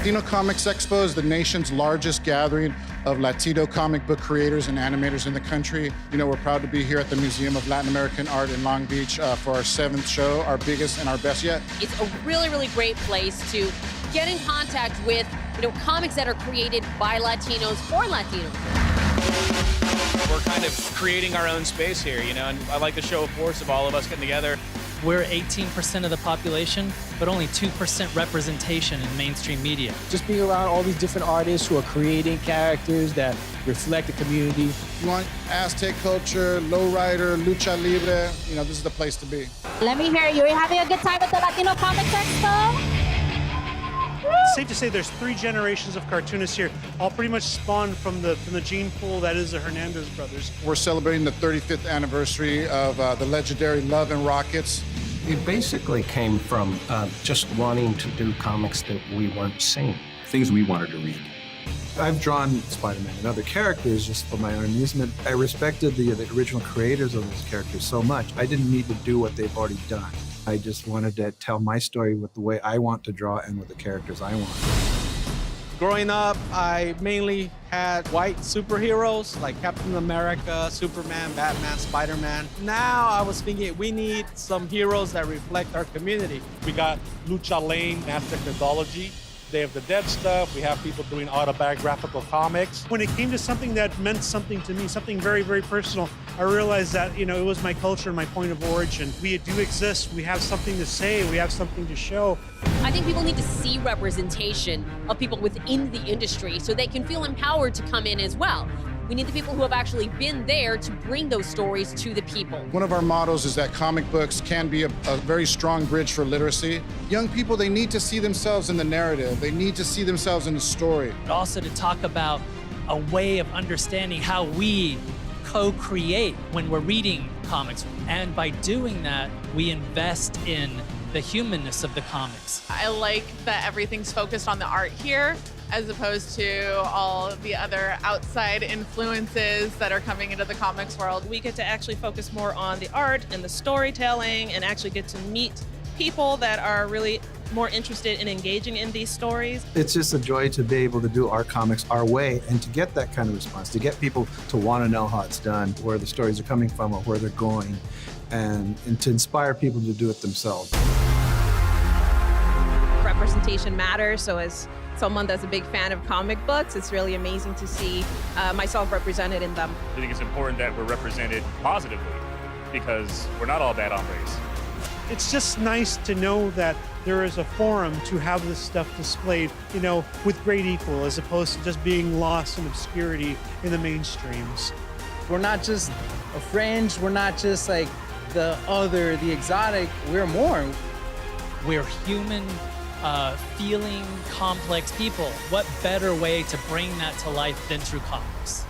Latino Comics Expo is the nation's largest gathering of Latino comic book creators and animators in the country. You know, we're proud to be here at the Museum of Latin American Art in Long Beach for our 7th show, our biggest and our best yet. It's a really, really great place to get in contact with, comics that are created by Latinos for Latinos. We're kind of creating our own space here, and I like the show of force of all of us getting together. We're 18% of the population, but only 2% representation in mainstream media. Just being around all these different artists who are creating characters that reflect the community. If you want Aztec culture, lowrider, lucha libre, this is the place to be. Let me hear you. Are you having a good time at the Latino Comics Expo? It's safe to say there's 3 generations of cartoonists here, all pretty much spawned from the gene pool that is the Hernandez brothers. We're celebrating the 35th anniversary of the legendary Love and Rockets. It basically came from just wanting to do comics that we weren't seeing. Things we wanted to read. I've drawn Spider-Man and other characters just for my own amusement. I respected the original creators of those characters so much. I didn't need to do what they've already done. I just wanted to tell my story with the way I want to draw and with the characters I want. Growing up, I mainly had white superheroes like Captain America, Superman, Batman, Spider-Man. Now I was thinking we need some heroes that reflect our community. We got Lucha Lane, Aztec mythology. They have the Dead stuff. We have people doing autobiographical comics. When it came to something that meant something to me, something very, very personal, I realized that, it was my culture and my point of origin. We do exist. We have something to say. We have something to show. I think people need to see representation of people within the industry so they can feel empowered to come in as well. We need the people who have actually been there to bring those stories to the people. One of our mottos is that comic books can be a very strong bridge for literacy. Young people, they need to see themselves in the narrative. They need to see themselves in the story. Also to talk about a way of understanding how we co-create when we're reading comics. And by doing that, we invest in the humanness of the comics. I like that everything's focused on the art here, as opposed to all the other outside influences that are coming into the comics world. We get to actually focus more on the art and the storytelling and actually get to meet people that are really more interested in engaging in these stories. It's just a joy to be able to do our comics our way and to get that kind of response, to get people to want to know how it's done, where the stories are coming from or where they're going, and to inspire people to do it themselves. Representation matters, so as someone that's a big fan of comic books, it's really amazing to see myself represented in them. I think it's important that we're represented positively because we're not all bad hombres. It's just nice to know that there is a forum to have this stuff displayed, with great equal, as opposed to just being lost in obscurity in the mainstreams. We're not just a fringe, we're not just like the other, the exotic, we're more. We're human, feeling, complex people. What better way to bring that to life than through comics?